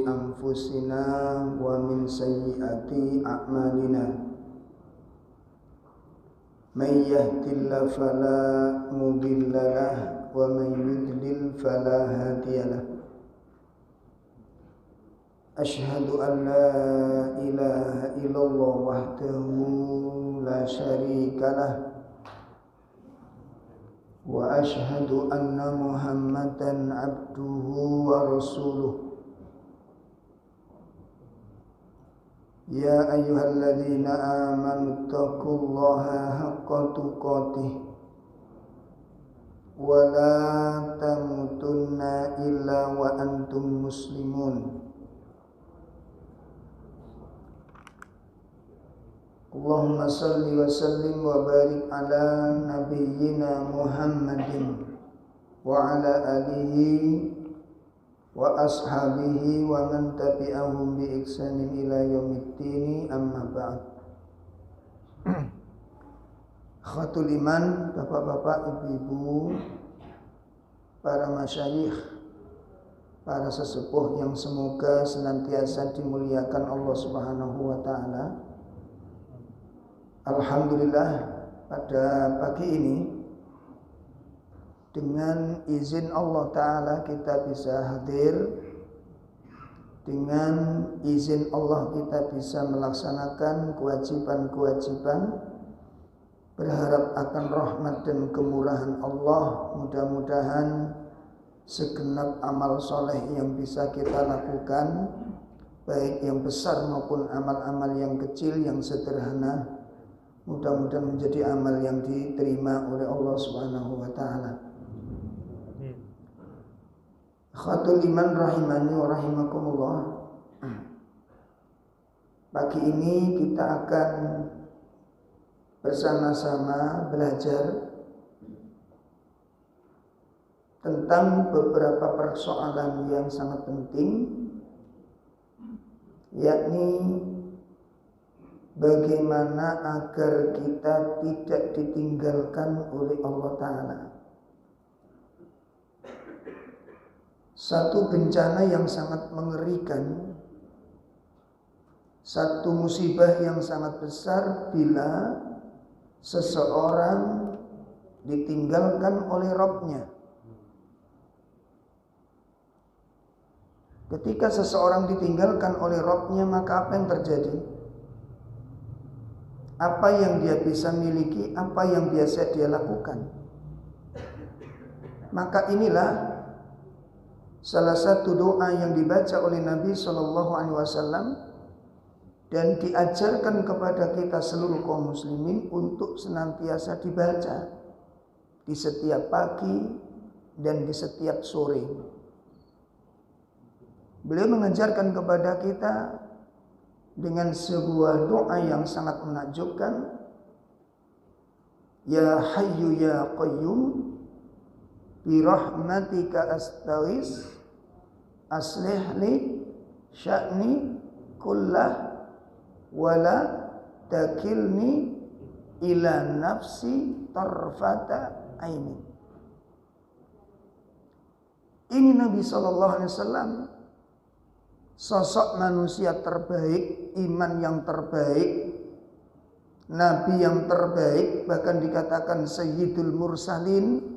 أنفسنا ومن سيئات أعمالنا من يهد الله فلا مضل له ومن يضلل فلا هادي له أشهد أن لا إله إلا الله وحده لا شريك له وأشهد أن محمدا عبده ورسوله يا أيها الذين آمنوا اتقوا الله حق تقاته ولا تموتن إلا وأنتم مسلمون اللهم صل وسلم وبارك على نبينا محمد وعلى آله وأصحابه ومن تبعهم بإحسان إلى يوم الدين أما بعد. Khatul iman, bapak-bapak, ibu-ibu, para masyayikh, para sesepuh yang semoga senantiasa dimuliakan Allah Subhanahu wa taala. Alhamdulillah, pada pagi ini dengan izin Allah Ta'ala kita bisa hadir. Dengan izin Allah kita bisa melaksanakan kewajiban-kewajiban, berharap akan rahmat dan kemurahan Allah. Mudah-mudahan segenap amal soleh yang bisa kita lakukan, baik yang besar maupun amal-amal yang kecil, yang sederhana, mudah-mudahan menjadi amal yang diterima oleh Allah Subhanahu wa taala. Khatul iman rahimani wa rahimakumullah. Pagi ini kita akan bersama-sama belajar tentang beberapa persoalan yang sangat penting, yakni bagaimana agar kita tidak ditinggalkan oleh Allah Ta'ala. Satu bencana yang sangat mengerikan, satu musibah yang sangat besar bila seseorang ditinggalkan oleh Rabb-nya. Ketika seseorang ditinggalkan oleh Rabb-nya, maka apa yang terjadi? Apa yang dia bisa miliki, apa yang biasa dia lakukan? Maka inilah salah satu doa yang dibaca oleh Nabi SAW dan diajarkan kepada kita seluruh kaum muslimin untuk senantiasa dibaca di setiap pagi dan di setiap sore. Beliau mengajarkan kepada kita dengan sebuah doa yang sangat menakjubkan. Ya Hayyu Ya Qayyum bi rahmatika astaghis aslih li sya'ni kullah wala takilni ila nafsi tarfata aini. Ini Nabi SAW, sosok manusia terbaik, iman yang terbaik, Nabi yang terbaik, bahkan dikatakan Sayyidul Mursalin,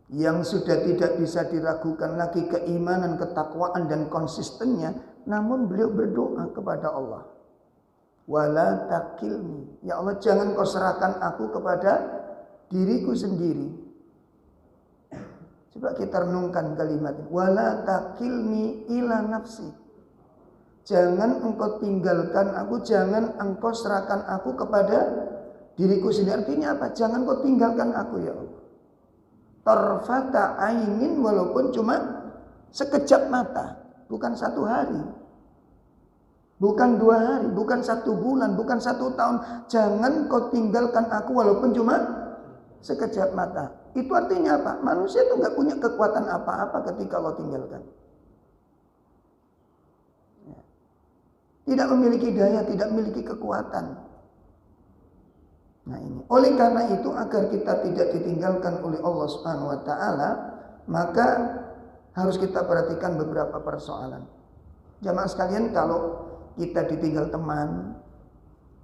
yang sudah tidak bisa diragukan lagi keimanan, ketakwaan dan konsistennya. Namun beliau berdoa kepada Allah, wala takilni, ya Allah jangan kau serahkan aku kepada diriku sendiri. Coba kita renungkan kalimat ini, wala takilni ila nafsi, jangan engkau tinggalkan aku, jangan engkau serahkan aku kepada diriku sendiri. Artinya apa? Jangan kau tinggalkan aku ya Allah, tarfata ainin, walaupun cuma sekejap mata, bukan satu hari, bukan 2 hari, bukan 1 bulan, bukan 1 tahun. Jangan kau tinggalkan aku walaupun cuma sekejap mata. Itu artinya apa? Manusia itu gak punya kekuatan apa-apa ketika Allah tinggalkan. Tidak memiliki daya, tidak memiliki kekuatan. Nah ini, oleh karena itu agar kita tidak ditinggalkan oleh Allah Subhanahu wa taala, maka harus kita perhatikan beberapa persoalan. Jamaah sekalian, kalau kita ditinggal teman,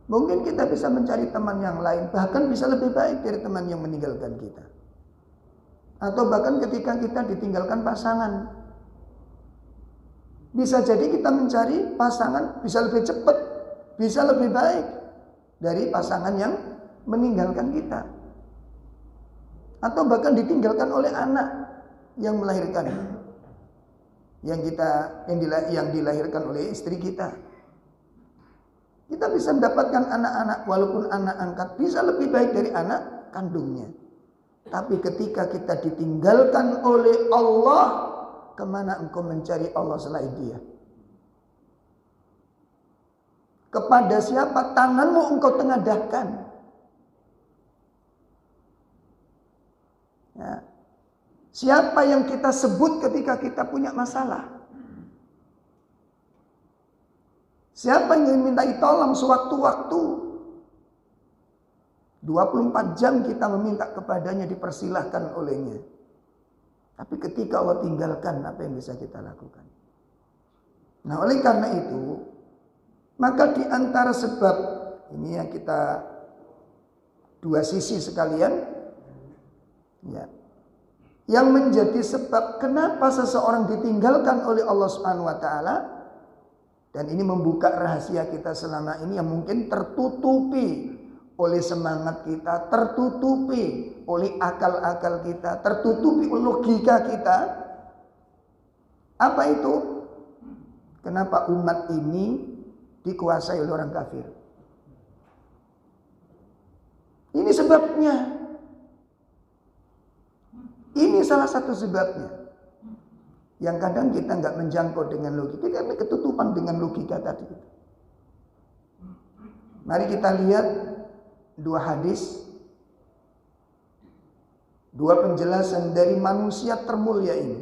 mungkin kita bisa mencari teman yang lain, bahkan bisa lebih baik dari teman yang meninggalkan kita. Atau bahkan ketika kita ditinggalkan pasangan, bisa jadi kita mencari pasangan bisa lebih cepat, bisa lebih baik dari pasangan yang meninggalkan kita. Atau bahkan ditinggalkan oleh anak yang melahirkan, yang dilahirkan oleh istri kita. Kita bisa mendapatkan anak-anak, walaupun anak angkat bisa lebih baik dari anak kandungnya. Tapi ketika kita ditinggalkan oleh Allah, kemana engkau mencari Allah selain Dia? Kepada siapa tanganmu engkau tengadahkan? Ya. Siapa yang kita sebut ketika kita punya masalah? Siapa yang dimintai tolong sewaktu-waktu? 24 jam kita meminta kepadanya, dipersilahkan olehnya. Tapi ketika Allah tinggalkan, apa yang bisa kita lakukan? Nah, oleh karena itu, maka di antara sebab ini yang kita dua sisi sekalian, ya, yang menjadi sebab kenapa seseorang ditinggalkan oleh Allah Subhanahu wa taala, dan ini membuka rahasia kita selama ini yang mungkin tertutupi oleh semangat kita, tertutupi oleh akal-akal kita, tertutupi oleh logika kita. Apa itu? Kenapa umat ini dikuasai oleh orang kafir? Ini sebabnya. Ini salah satu sebabnya. Yang kadang kita nggak menjangkau dengan logika, karena ketutupan dengan logika tadi. Mari kita lihat dua hadis, dua penjelasan dari manusia termulia ini,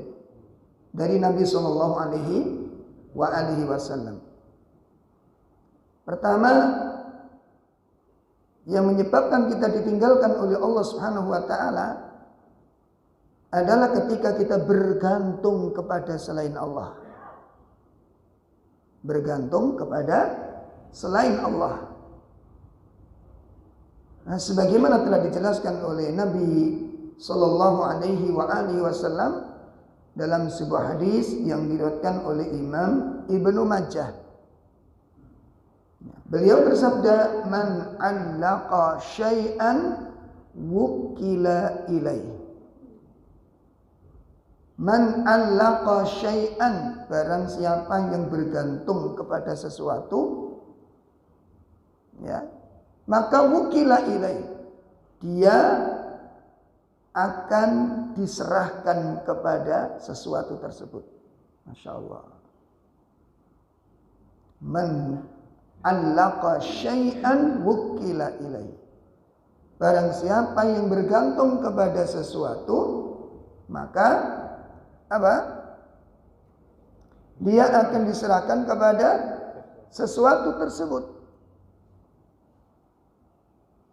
dari Nabi Shallallahu Alaihi Wasallam. Pertama, yang menyebabkan kita ditinggalkan oleh Allah Subhanahu Wa Taala adalah ketika kita bergantung kepada selain Allah, bergantung kepada selain Allah. Nah, sebagaimana telah dijelaskan oleh Nabi Sallallahu Alaihi Wasallam dalam sebuah hadis yang diriwayatkan oleh Imam Ibnu Majah. Beliau bersabda, "Man 'allaqa syai'an wukila ilaih." Man 'allaqa syai'an, barang siapa yang bergantung kepada sesuatu, ya, maka wukila ilaih, dia akan diserahkan kepada sesuatu tersebut. Masya Allah. Man 'allaqa syai'an wukila ilaih, barang siapa yang bergantung kepada sesuatu, maka apa? Dia akan diserahkan kepada sesuatu tersebut.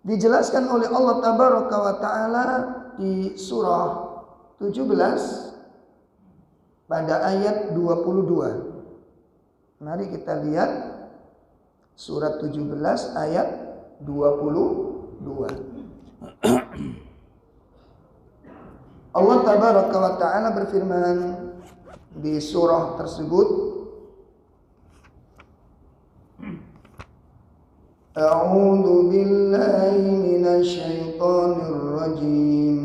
Dijelaskan oleh Allah Tabaraka wa Ta'ala di surah 17 pada ayat 22. Mari kita lihat surat 17 ayat 22. Allah Tabaraka wa Ta'ala berfirman di surah tersebut, A'udzu billahi minasy syaithanir rajim.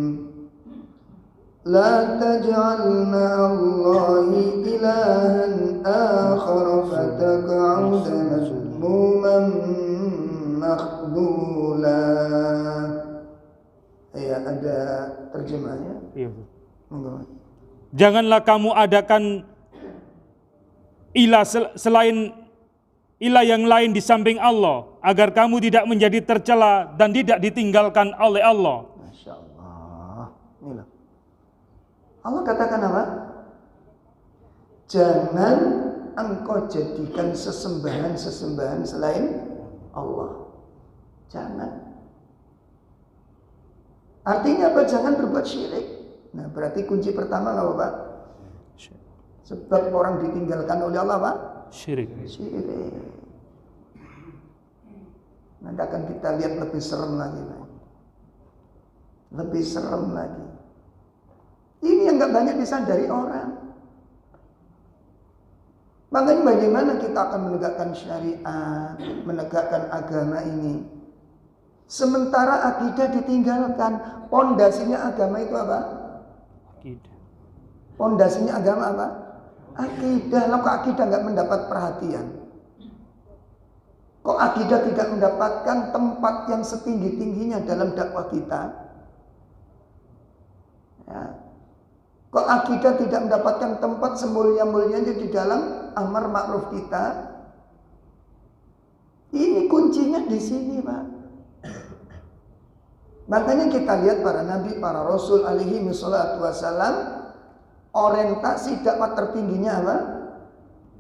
La taj'al ma'allahi ilahan akhar fataq'uda mazmuman makhdula. Ya, ada terjemahnya. Iya, Bu. Janganlah kamu adakan ilah selain ilah yang lain di samping Allah, agar kamu tidak menjadi tercela dan tidak ditinggalkan oleh Allah. Masya Allah. Inilah. Allah katakan apa? Jangan engkau jadikan sesembahan-sesembahan selain Allah. Jangan. Artinya apa? Jangan berbuat syirik. Nah, berarti kunci pertama apa, Pak? Sebab orang ditinggalkan oleh Allah apa? Syirik. Syirik. Nanti akan kita lihat lebih serem lagi. Lebih serem lagi. Ini yang gak banyak disadari orang. Makanya bagaimana kita akan menegakkan syariat, menegakkan agama ini. Sementara akidah ditinggalkan. Pondasinya agama itu apa? Akidah. Pondasinya agama apa? Akidah. Lalu kok akidah gak mendapat perhatian? Kok akidah tidak mendapatkan tempat yang setinggi-tingginya dalam dakwah kita? Ya. Kok akidah tidak mendapatkan tempat semulia-mulianya di dalam amar ma'ruf kita? Ini kuncinya di sini, Pak. Makanya kita lihat para nabi, para rasul alaihi wassalatu wassalam, orientasi dakwah tertingginya apa?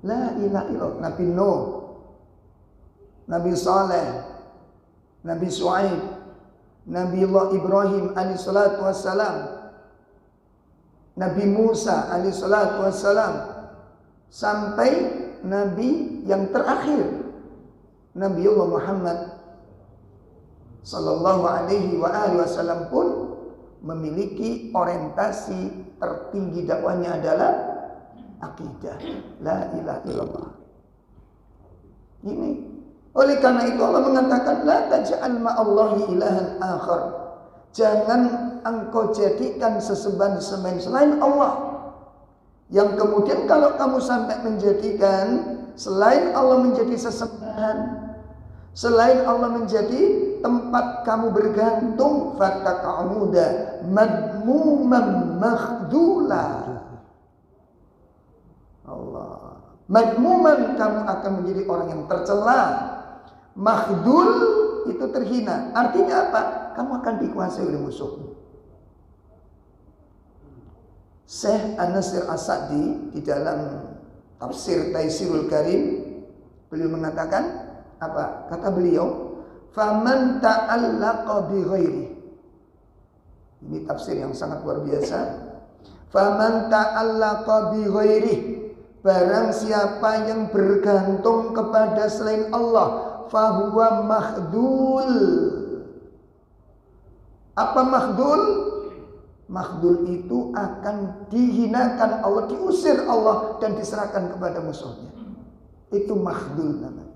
La ilaha illallah. Nabi Nuh, Nabi Saleh, Nabi Shu'aib, Nabi Allah Ibrahim alaihi salatu wassalam, Nabi Musa alaihi salatu wassalam, sampai Nabi yang terakhir, Nabi Allah Muhammad sallallahu alaihi wasallam pun memiliki orientasi tertinggi dakwahnya adalah akidah. La ilaha illallah. Ini. Oleh karena itu Allah mengatakan la taj'al ma'allahi ilahan akhar. Jangan engkau jadikan sesembahan selain Allah. Yang kemudian kalau kamu sampai menjadikan selain Allah menjadi sesembahan, selain Allah menjadi tempat kamu bergantung, fataqa'uda madmuman makhdula. Allah. Madmuman, kamu akan menjadi orang yang tercela. Makhdul itu terhina. Artinya apa? Kamu akan dikuasai oleh musuh. Syekh An-Nasir As-Sa'di di dalam tafsir Taisirul Karim, beliau mengatakan apa? Kata beliau, faman ta'allaqa bi ghairi. Ini tafsir yang sangat luar biasa. Faman ta'allaqa bi ghairi, barang siapa yang bergantung kepada selain Allah, fahuwa makhdul. Apa makhdul? Makhdul itu akan dihinakan Allah, diusir Allah dan diserahkan kepada musuhnya. Itu makhdul namanya.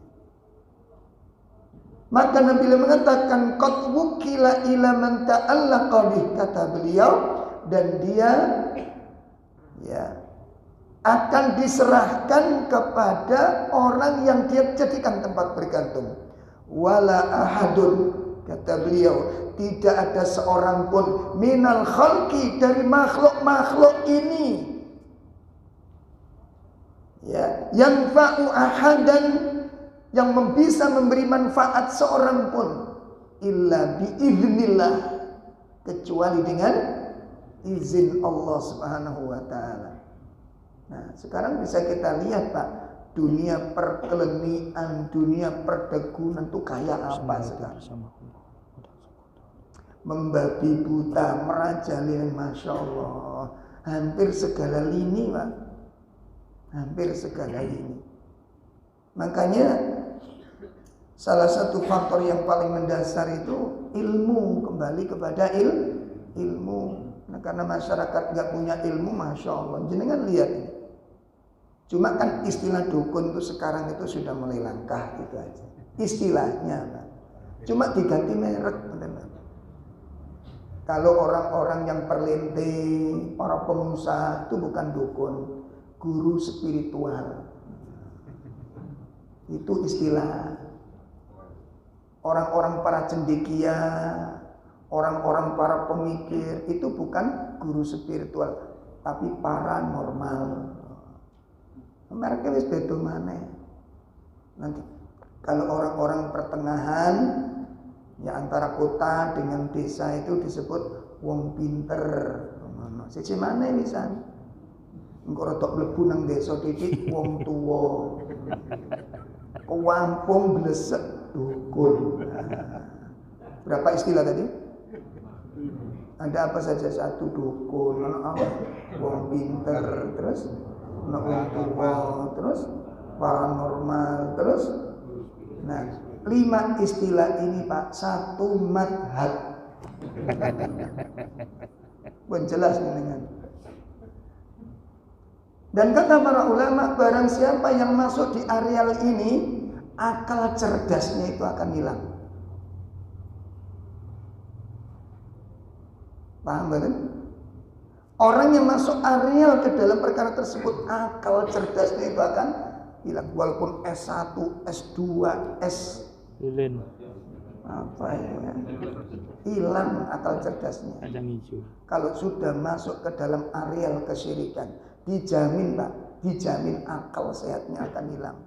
Maka Nabi mengatakan qad wukila ila man ta'allaqa bih, kata beliau, dan dia akan diserahkan kepada orang yang dia jadikan tempat bergantung. Wala ahadun, kata beliau, tidak ada seorang pun minal khalqi, dari makhluk-makhluk ini, yang fa'u ahadan, yang bisa memberi manfaat seorang pun, illa biiznillah, kecuali dengan izin Allah Subhanahu wa ta'ala. Nah, sekarang bisa kita lihat, Pak, dunia perkelenian, dunia perdegunan itu kayak apa sekarang? Membabi buta, merajalela, Masya Allah, hampir segala lini, Pak, hampir segala lini. Makanya salah satu faktor yang paling mendasar itu ilmu, kembali kepada ilmu. Nah, karena masyarakat nggak punya ilmu, Masya Allah, jenengan lihat ini. Cuma kan istilah dukun itu sekarang itu sudah mulai langkah, gitu aja istilahnya, Pak. Cuma diganti merek, benar. Kalau orang-orang yang perlente, para pengusaha, itu bukan dukun, guru spiritual. Itu istilah. Orang-orang para cendekia, orang-orang para pemikir, itu bukan guru spiritual, tapi paranormal. Mereka wis beda maneh. Nanti kalau orang-orang pertengahan, ya antara kota dengan desa, itu disebut wong pinter. Siji maneh wisan. Engko rodok mlebu nang desa titik wong tuwa. Kewampung blesek dukun. Berapa istilah tadi? Ada apa saja? Satu dukun, wong pinter, terus ana wong tuwa, terus paranormal, terus nah 5 istilah ini Pak, 1 madhab. Pun jelas dengan. Dan kata para ulama, barang siapa yang masuk di areal ini, akal cerdasnya itu akan hilang. Paham kan? Orang yang masuk areal ke dalam perkara tersebut, akal cerdasnya itu akan hilang. Walaupun S1, S2, S Lilin. apa ya, hilang akal cerdasnya. Kacang hijau. Kalau sudah masuk ke dalam areal kesyirikan, dijamin Pak, dijamin akal sehatnya akan hilang.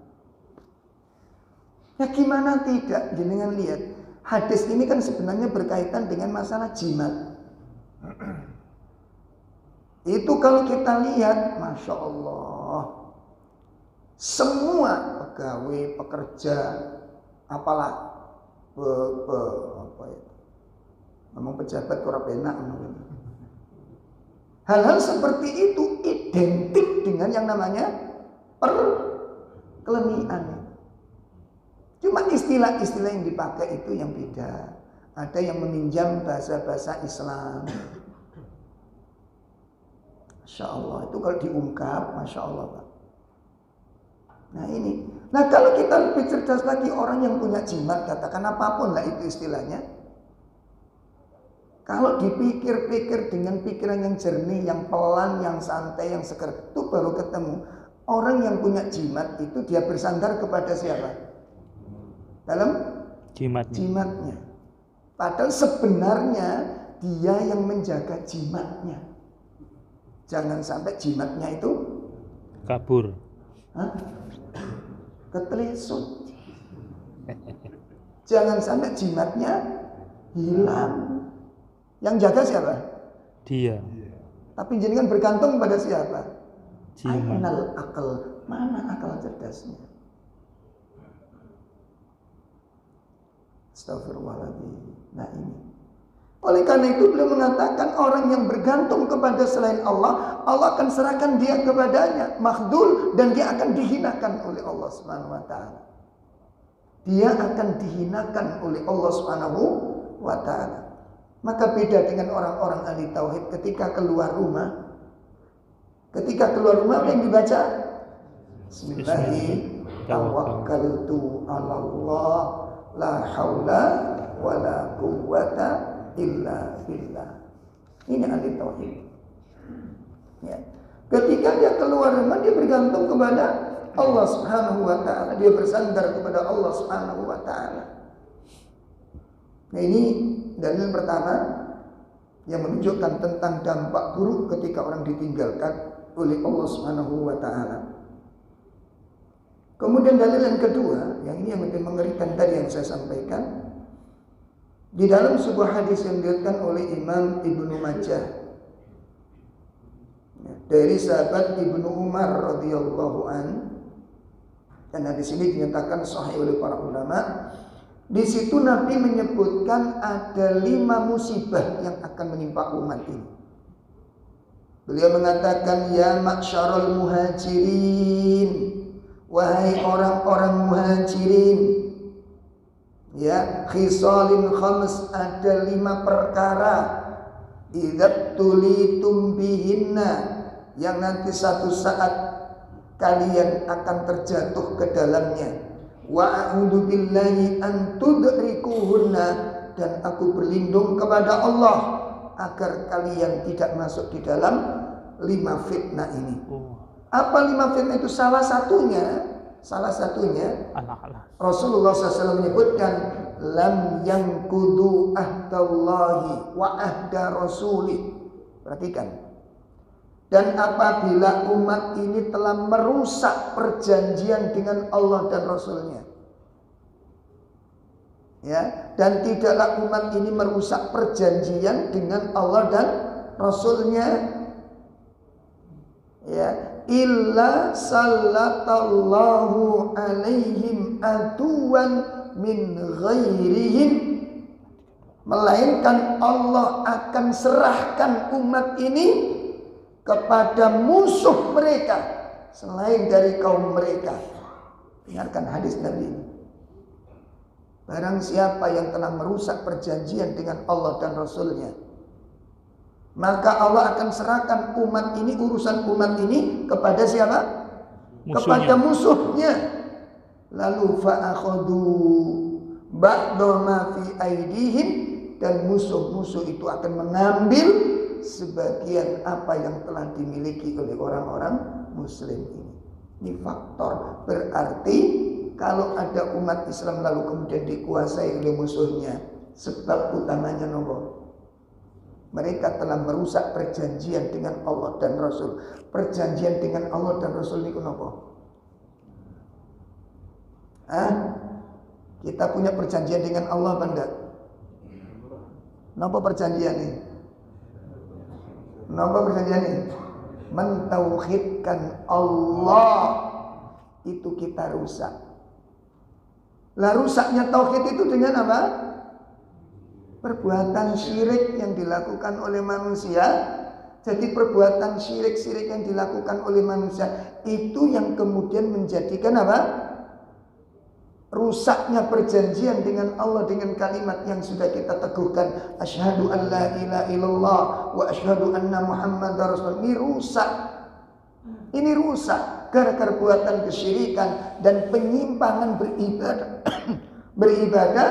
Ya gimana tidak? Jenengan lihat, hadis ini kan sebenarnya berkaitan dengan masalah jimat. Itu kalau kita lihat, Masya Allah, semua pegawai, pekerja, apalah apa ya, ngomong pejabat kurang enak. Hal-hal seperti itu identik dengan yang namanya perkelenian. Cuma istilah-istilah yang dipakai itu yang beda. Ada yang meminjam bahasa-bahasa Islam. Masya Allah, itu kalau diungkap, Masya Allah Pak. Nah ini, nah kalau kita lebih cerdas lagi, orang yang punya jimat, katakan apapun lah itu istilahnya, kalau dipikir-pikir dengan pikiran yang jernih, yang pelan, yang santai, yang segar, itu baru ketemu. Orang yang punya jimat itu dia bersandar kepada siapa? Dalam jimatnya. Padahal sebenarnya dia yang menjaga jimatnya. Jangan sampai jimatnya itu kabur. Hah? Ketelesut. Jangan sampai jimatnya hilang. Yang jaga siapa? Dia. Tapi jenengan bergantung pada siapa? Jimat. Ainal akal. Mana akal cerdasnya? Astagfirullahaladzim. Nah ini. Oleh karena itu beliau mengatakan orang yang bergantung kepada selain Allah, Allah akan serahkan dia kepadanya, makhdul, dan dia akan dihinakan oleh Allah Subhanahu wa taala. Dia akan dihinakan oleh Allah Subhanahu wa taala. Maka beda dengan orang-orang ahli tauhid ketika keluar rumah. Ketika keluar rumah apa yang dibaca? Bismillahirrahmanirrahim. Tawakkaltu 'ala Allah, la haula wala quwwata illa billah. Ini ahli tauhid. Ya. Ketika dia keluar rumah, dia bergantung kepada Allah Subhanahu wa taala, dia bersandar kepada Allah Subhanahu wa taala. Nah, ini dalil pertama yang menunjukkan tentang dampak buruk ketika orang ditinggalkan oleh Allah Subhanahu wa taala. Kemudian dalil yang kedua, yang ini yang lebih mengerikan dari yang saya sampaikan, di dalam sebuah hadis yang diriwayatkan oleh Imam Ibnu Majah dari sahabat Ibnu Umar radhiyallahu an, dan hadis ini dinyatakan sahih oleh para ulama. Di situ Nabi menyebutkan ada 5 musibah yang akan menimpa umat ini. Beliau mengatakan, ya ma'syarul muhajirin, wahai orang-orang muhajirin, ya, khisalin khams, ada 5 perkara, idza tulitum bihinna, yang nanti satu saat kalian akan terjatuh ke dalamnya. Wa a'udzu billahi an tudrikuhunna, dan aku berlindung kepada Allah agar kalian tidak masuk di dalam 5 fitnah ini. Apa 5 fitnah itu? Salah satunya Rasulullah SAW menyebutkan lam yanqudu ahdallahi wa ahda rasuli. Perhatikan. Dan apabila umat ini telah merusak perjanjian dengan Allah dan Rasulnya, ya, dan tidaklah umat ini merusak perjanjian dengan Allah dan Rasulnya, ya, illa sallatallahu alaihim aduwan min ghairihim, melainkan Allah akan serahkan umat ini kepada musuh mereka selain dari kaum mereka. Dengarkan hadis Nabi ini. Barang siapa yang telah merusak perjanjian dengan Allah dan Rasulnya, maka Allah akan serahkan umat ini, urusan umat ini kepada siapa? Musuhnya. Kepada musuhnya. Lalu fa'akhadu ba'da ma fi aidihim, dan musuh-musuh itu akan mengambil sebagian apa yang telah dimiliki oleh orang-orang muslim ini. Ini faktor. Berarti kalau ada umat Islam lalu kemudian dikuasai oleh musuhnya, sebab utamanya nopo? Mereka telah merusak perjanjian dengan Allah dan Rasul. Perjanjian dengan Allah dan Rasul ini kenapa? Kita punya perjanjian dengan Allah apa enggak? Napa perjanjian ini? Napa perjanjian ini? Mentauhidkan Allah. Itu kita rusak. Lah rusaknya tauhid itu dengan apa? Perbuatan syirik yang dilakukan oleh manusia. Jadi perbuatan syirik-syirik yang dilakukan oleh manusia itu yang kemudian menjadikan apa? Rusaknya perjanjian dengan Allah dengan kalimat yang sudah kita teguhkan, asyhadu an la ilaha illallah wa asyhadu anna muhammadar rasul. Ini rusak. Ini rusak gara-gara perbuatan kesyirikan dan penyimpangan beribadah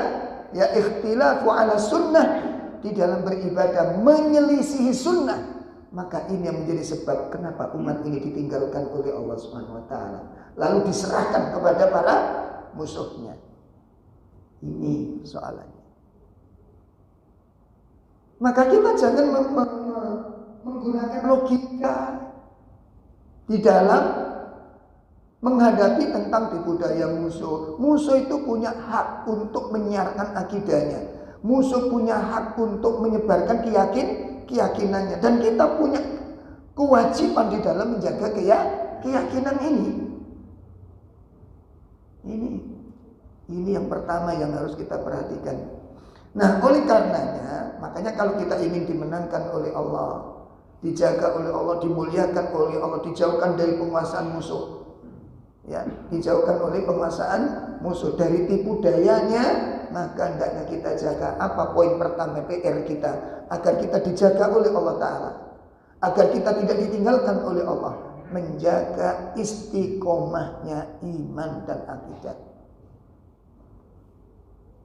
ya, ikhtilafu ala sunnah, di dalam beribadah menyelisihi sunnah. Maka ini yang menjadi sebab kenapa umat ini ditinggalkan oleh Allah Subhanahu wa taala, lalu diserahkan kepada para musuhnya. Ini soalannya. Maka kita jangan menggunakan logika di dalam menghadapi tentang tipu daya musuh. Musuh itu punya hak untuk menyiarkan akidahnya. Musuh punya hak untuk menyebarkan keyakinannya. Dan kita punya kewajiban di dalam menjaga keyakinan ini. Ini yang pertama yang harus kita perhatikan. Nah, oleh karenanya, makanya kalau kita ingin dimenangkan oleh Allah, dijaga oleh Allah, dimuliakan oleh Allah, dijauhkan dari penguasaan musuh, ya, dijauhkan oleh penguasaan musuh, dari tipu dayanya, maka hendaknya kita jaga. Apa poin pertama PR kita? Agar kita dijaga oleh Allah Ta'ala, agar kita tidak ditinggalkan oleh Allah, menjaga istiqomahnya iman dan akidah.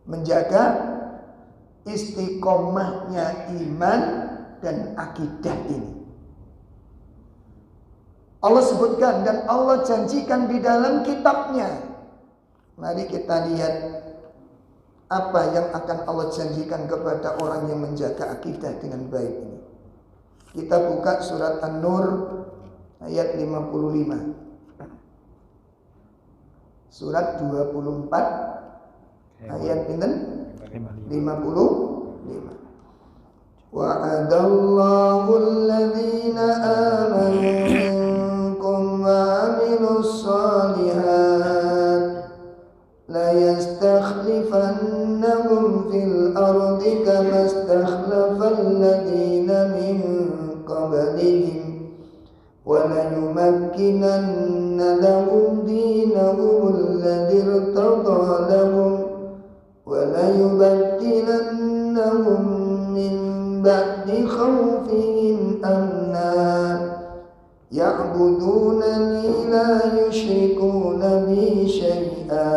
Menjaga istiqomahnya iman dan akidah ini. Allah sebutkan dan Allah janjikan di dalam kitabnya. Mari kita lihat apa yang akan Allah janjikan kepada orang yang menjaga akidah dengan baik ini. Kita buka surat An-Nur ayat 55. Surat 24 ayat 55. Wa'adallahu alladhina amanu minkum wa amilus salihat la yastakhlifannahum fil ardi kama istakhlafal ladhina min qablihim wa la yumakkinanna lahum dinahum alladhi irtada lahum wa la yubaddilannahum min ba'di khawfihim amna ya'budunani la yushrikuna bi syai'a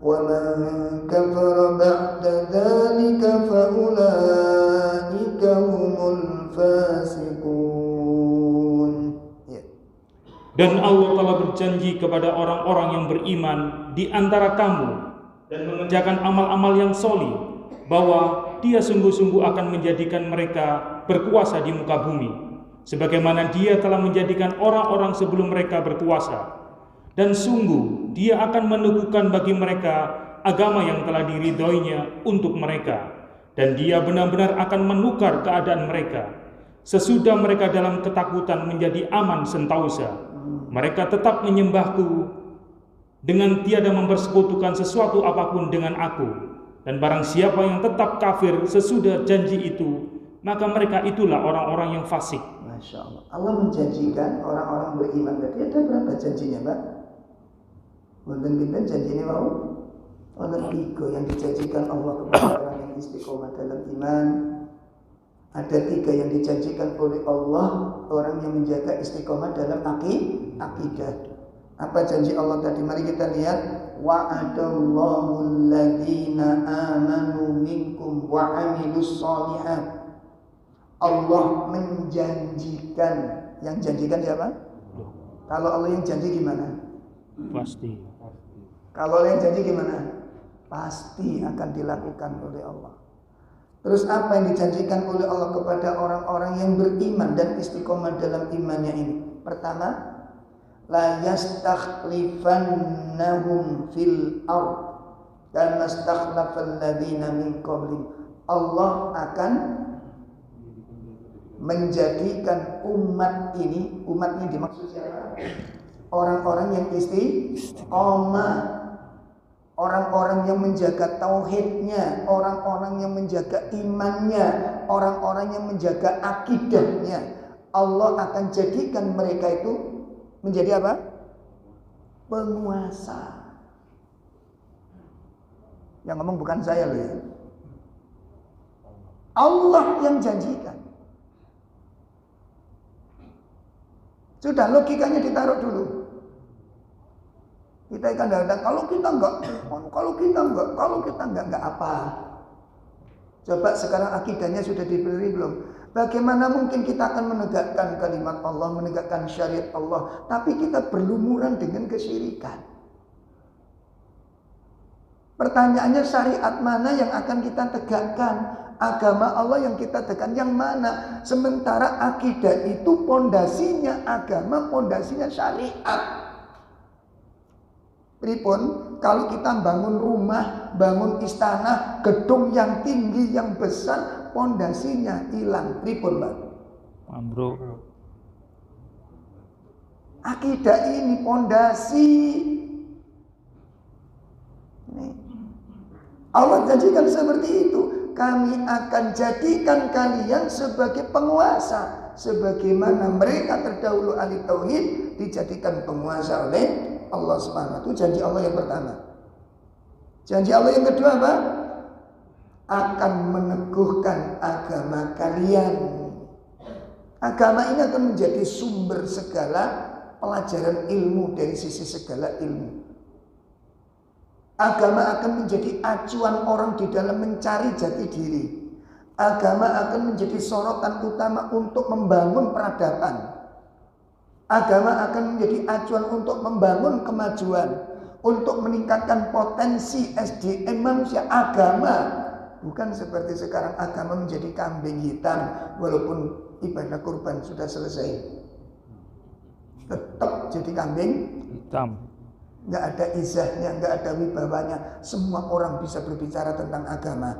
wa man kafara ba'da dhalika fa ulaika humul fasiqun. Dan Allah telah berjanji kepada orang-orang yang beriman di antara kamu dan mengerjakan amal-amal yang solih, bahwa Dia sungguh-sungguh akan menjadikan mereka berkuasa di muka bumi, sebagaimana Dia telah menjadikan orang-orang sebelum mereka berkuasa. Dan sungguh Dia akan meneguhkan bagi mereka agama yang telah diridhoinya untuk mereka, dan Dia benar-benar akan menukar keadaan mereka. Sesudah mereka dalam ketakutan menjadi aman sentausa, mereka tetap menyembahku dengan tiada mempersekutukan sesuatu apapun dengan aku. Dan barang siapa yang tetap kafir sesudah janji itu, maka mereka itulah orang-orang yang fasik. Masya Allah. Allah menjanjikan orang-orang beriman tadi ada berapa janjinya, Pak? Mungkin kita janjinya mau ada 3 yang dijanjikan Allah kepada orang yang istiqomah dalam iman. Ada 3 yang dijanjikan oleh Allah orang yang menjaga istiqomah dalam akidah. Apa janji Allah tadi? Mari kita lihat. Wa'adallahu alladhina amanu minkum wa 'amilus shalihat. Allah menjanjikan. Yang janjikan siapa? Kalau Allah yang janji gimana? Pasti. Kalau Allah yang janji gimana? Pasti akan dilakukan oleh Allah. Terus apa yang dijanjikan oleh Allah kepada orang-orang yang beriman dan istiqomah dalam imannya ini? Pertama, la yastakhlifannahum fil ard kama stakhlafal ladzina min qablihim. Allah akan menjadikan umat ini dimaksud siapa? Orang-orang yang istiqomah, orang-orang yang menjaga tauhidnya, orang-orang yang menjaga imannya, orang-orang yang menjaga akidahnya. Allah akan jadikan mereka itu menjadi apa? Penguasa. Yang ngomong bukan saya loh ya. Allah yang janjikan. Sudah, logikanya ditaruh dulu. Kita kan kadang kalau kita enggak apa. Coba sekarang akidahnya sudah diberi belum? Bagaimana mungkin kita akan menegakkan kalimat Allah, menegakkan syariat Allah, tapi kita berlumuran dengan kesyirikan? Pertanyaannya, syariat mana yang akan kita tegakkan? Agama Allah yang kita tegakkan yang mana? Sementara akidah itu pondasinya agama, pondasinya syariat. Pripun kalau kita bangun rumah, bangun istana, gedung yang tinggi, yang besar, pondasinya hilang. Pripun, Pak? Ambruk. Akidah ini pondasi. Allah janjikan seperti itu. Kami akan jadikan kalian sebagai penguasa, sebagaimana mereka terdahulu ahli tauhid dijadikan penguasa oleh Allah Subhanahu. Itu janji Allah yang pertama. Janji Allah yang kedua apa? Akan meneguhkan agama kalian. Agama ini akan menjadi sumber segala pelajaran ilmu dari sisi segala ilmu. Agama akan menjadi acuan orang di dalam mencari jati diri. Agama akan menjadi sorotan utama untuk membangun peradaban. Agama akan menjadi acuan untuk membangun kemajuan, untuk meningkatkan potensi SDM manusia. Agama bukan seperti sekarang agama menjadi kambing hitam, walaupun ibadah kurban sudah selesai, tetap jadi kambing Hitam. Nggak ada izahnya, nggak ada wibawanya. Semua orang bisa berbicara tentang agama.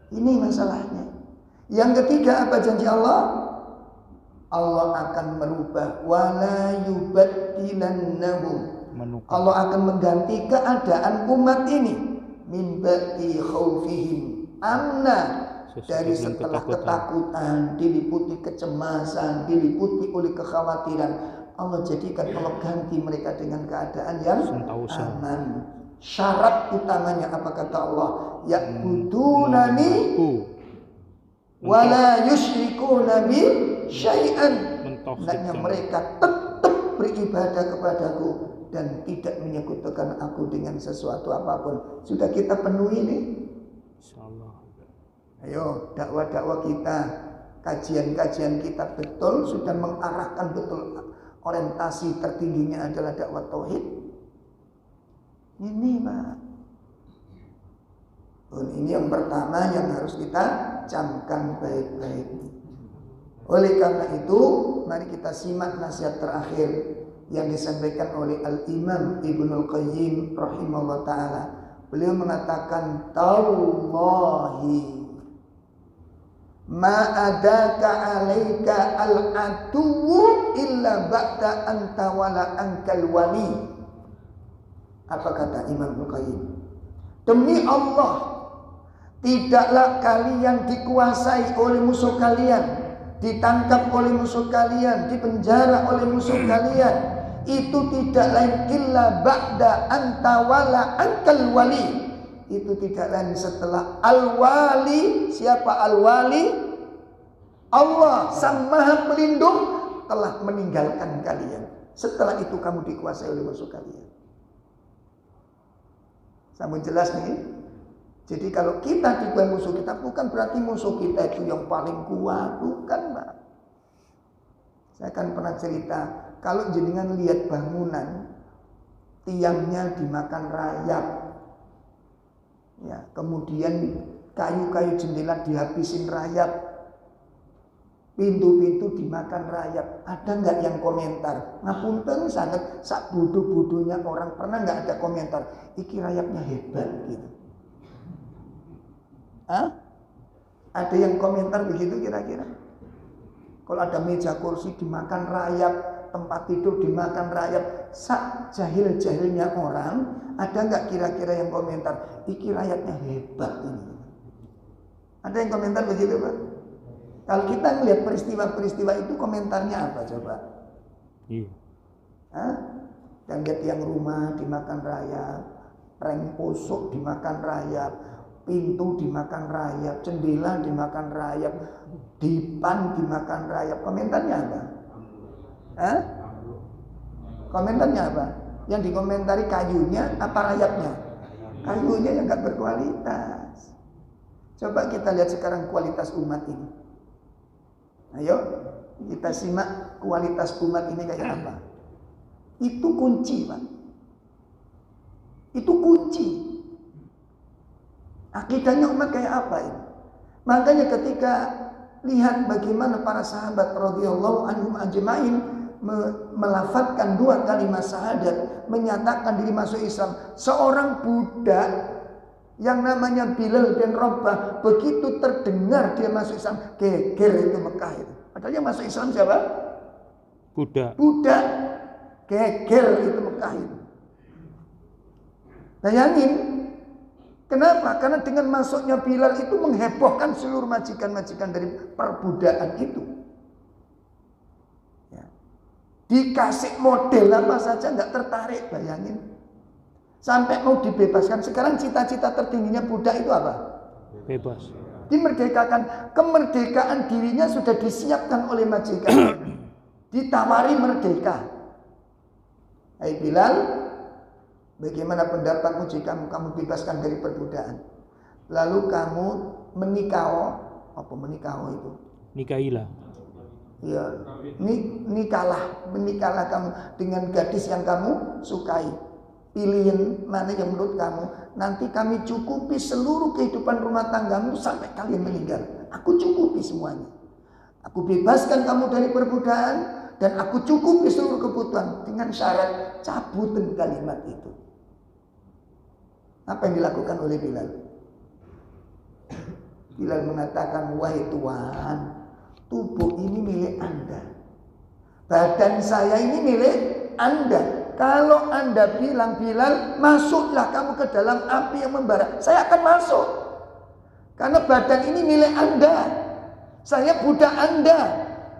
Ini masalahnya. Yang ketiga apa janji Allah? Allah akan merubah. Wala yubaddilannahum. Allah akan mengganti keadaan umat ini min ba'di khaufihim amna, dari setelah ketakutan, diliputi kecemasan, diliputi oleh kekhawatiran. Allah jadikan, Allah ganti mereka dengan keadaan yang aman. Syarat utamanya apa kata Allah? Ya'budunani wala yusyrikuna bi syai'an. Hendaknya mereka tetap beribadah kepadaku dan tidak menyekutukan aku dengan sesuatu apapun. Sudah kita penuhi nih, insyaallah. Ayo dakwah-dakwah kita, kajian-kajian kita betul sudah mengarahkan betul. Orientasi tertingginya adalah dakwah tauhid. Ini Pak. Ini yang pertama yang harus kita camkan baik-baik. Oleh karena itu, mari kita simak nasihat terakhir yang disampaikan oleh Al-Imam Ibnul Qayyim rahimahullah ta'ala. Beliau mengatakan, Tallahi ma'adaka alaika al-aduwu illa ba'da anta wala ankal wali. Apa kata Imam Ibnul Qayyim? Demi Allah, Tidaklah kalian dikuasai oleh musuh kalian, ditangkap oleh musuh kalian, dipenjara oleh musuh kalian. Itu tidak lain illa ba'da antawala ankal wali. Itu tidak lain setelah al-wali. Siapa al-wali? Allah sang maha pelindung telah meninggalkan kalian. Setelah itu kamu dikuasai oleh musuh kalian. Sambung jelas nih. Jadi kalau kita dikuasai musuh kita, bukan berarti musuh kita itu yang paling kuat, bukan, Pak. Saya kan pernah cerita, kalau jenengan lihat bangunan, tiangnya dimakan rayap, ya, kemudian kayu-kayu jendela dihabisin rayap, pintu-pintu dimakan rayap, ada nggak yang komentar? Ngapunten sangat sak bodoh-bodohnya orang, pernah nggak ada komentar? Iki rayapnya hebat gitu. Hah? Ada yang komentar begitu kira-kira? Kalau ada meja kursi dimakan rayap, tempat tidur dimakan rayap, sak jahil-jahilnya orang, ada nggak kira-kira yang komentar? Iki rayapnya hebat ini. Ada yang komentar begitu, Pak? Kalau kita melihat peristiwa-peristiwa itu, komentarnya apa coba? Iya. Hah? Dan lihat yang rumah dimakan rayap, reng posok dimakan rayap, pintu dimakan rayap, jendela dimakan rayap, dipan dimakan rayap. Komentarnya apa? Hah? Komentarnya apa? Yang dikomentari kayunya apa rayapnya? Kayunya yang gak berkualitas. Coba kita lihat sekarang kualitas umat ini. Ayo kita simak kualitas umat ini kayak apa. Itu kunci, Pak. Itu kunci. Akidahnya umat kayak apa ini? Makanya ketika lihat bagaimana para sahabat radhiyallahu anhum ajmain melafadzkan dua kalimat syahadat, menyatakan diri masuk Islam. Seorang budak yang namanya Bilal bin Rabah, begitu terdengar dia masuk Islam, geger itu Mekah itu. Padahal yang masuk Islam siapa? Budak. Budak. Geger itu Mekah itu. Bayangin. Kenapa? Karena dengan masuknya Bilal itu menghebohkan seluruh majikan-majikan dari perbudakan itu. Ya. Dikasih model apa saja nggak tertarik, bayangin. Sampai mau dibebaskan. Sekarang cita-cita tertingginya budak itu apa? Bebas. Dimerdekakan. Kemerdekaan dirinya sudah disiapkan oleh majikan. Ditawari merdeka. Hai Bilal, bagaimana pendapatmu jika kamu bebaskan dari perbudakan? Lalu kamu menikah, apa menikah itu? Nikahilah. Ya, menikahlah kamu dengan gadis yang kamu sukai. Pilihin mana yang menurut kamu. Nanti kami cukupi seluruh kehidupan rumah tanggamu sampai kalian meninggal. Aku cukupi semuanya. Aku bebaskan kamu dari perbudakan dan aku cukupi seluruh kebutuhan dengan syarat cabutin kalimat itu. Apa yang dilakukan oleh Bilal? Bilal mengatakan, wahai Tuhan, tubuh ini milik Anda, badan saya ini milik Anda. Kalau Anda bilang Bilal, masuklah kamu ke dalam api yang membara, saya akan masuk. Karena badan ini milik Anda, saya budak Anda.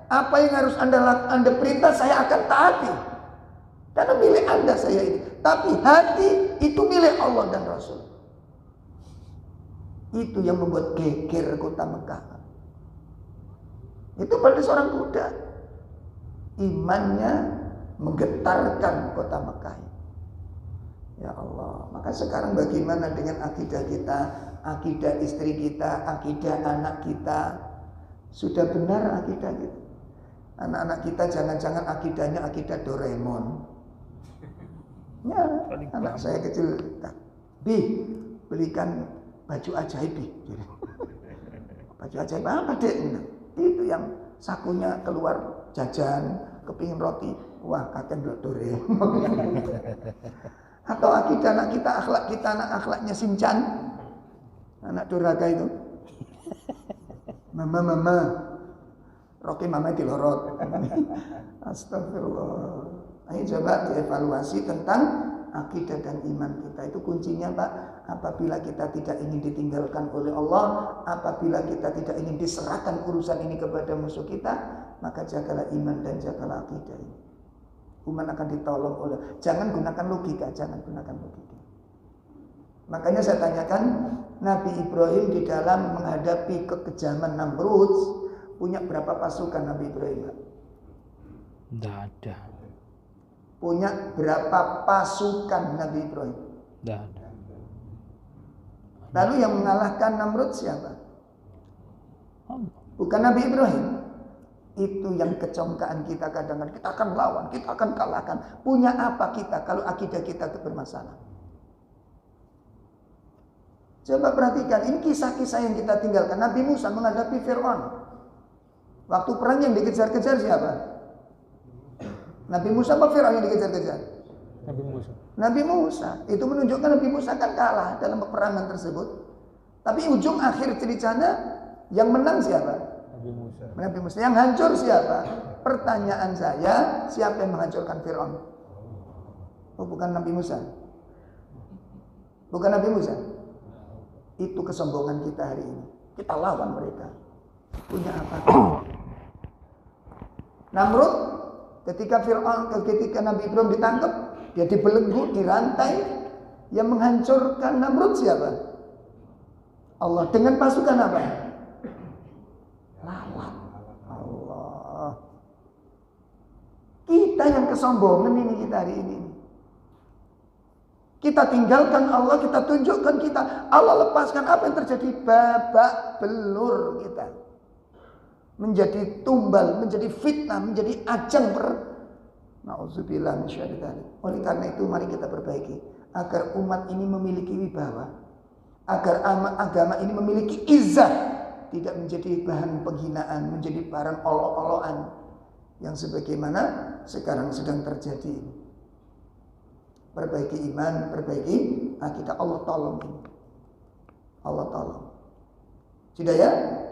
Apa yang harus Anda perintah, saya akan taati. Karena milik Anda saya ini. Tapi hati itu milik Allah dan Rasul. Itu yang membuat geger kota Mekah. Itu pada seorang budak. Imannya menggetarkan kota Mekah. Ya Allah. Maka sekarang bagaimana dengan akidah kita, akidah istri kita, akidah anak kita? Sudah benar akidah kita? Anak-anak kita jangan-jangan akidahnya akidah Doraemon. Ya, anak saya kecil, Bi, belikan baju ajaib, Bi. Baju ajaib apa, Dek? Itu yang sakunya keluar jajan, kepingin roti. Wah, kakek Doraemon. Atau akidah anak kita, akhlak kita, anak akhlaknya Shinchan. Anak Doraga itu. Mama, Rocky mama dilorot. Astagfirullah. Ayo coba dievaluasi tentang akidah dan iman kita. Itu kuncinya Pak. Apabila kita tidak ingin ditinggalkan oleh Allah, apabila kita tidak ingin diserahkan urusan ini kepada musuh kita, maka jagalah iman dan jagalah akidah ini. Iman akan ditolong oleh, jangan gunakan logika, jangan gunakan logika. Makanya saya tanyakan, Nabi Ibrahim di dalam menghadapi kekejaman Namrud punya berapa pasukan Nabi Ibrahim? Tidak ada. Punya berapa pasukan Nabi Ibrahim? Tidak ada. Lalu yang mengalahkan Namrud siapa? Allah. Bukan Nabi Ibrahim. Itu yang kecongkaan kita kadang-kadang. Kita akan lawan, kita akan kalahkan. Punya apa kita kalau akidah kita bermasalah? Coba perhatikan, ini kisah-kisah yang kita tinggalkan. Nabi Musa menghadapi Fir'aun. Waktu perang yang dikejar-kejar siapa? Nabi Musa apa Fir'aun yang dikejar-kejar? Nabi Musa. Nabi Musa. Itu menunjukkan Nabi Musa kan kalah dalam peperangan tersebut. Tapi ujung akhir ceritanya yang menang siapa? Nabi Musa. Nabi Musa. Yang hancur siapa? Pertanyaan saya, siapa yang menghancurkan Fir'aun? Oh, bukan Nabi Musa. Bukan Nabi Musa. Itu kesombongan kita hari ini. Kita lawan mereka. Punya apa? Namrud, ketika Nabi Ibrahim ditangkap, dia dibelenggu, dirantai. Yang menghancurkan Namrud siapa? Allah. Dengan pasukan apa? Lalat. Allah. Kita yang kesombongan ini kita hari ini. Kita tinggalkan Allah, kita tunjukkan kita. Allah lepaskan, apa yang terjadi? Babak belur kita. Menjadi tumbal, menjadi fitnah, menjadi ajang Na'udzubillah min syarri dzalik. Oleh karena itu mari kita perbaiki agar umat ini memiliki wibawa, agar agama ini memiliki izzah, tidak menjadi bahan penghinaan, menjadi barang olok-olokan yang sebagaimana sekarang sedang terjadi. Perbaiki iman, perbaiki akidah. Allah tolong ini. Allah tolong. Sudah ya?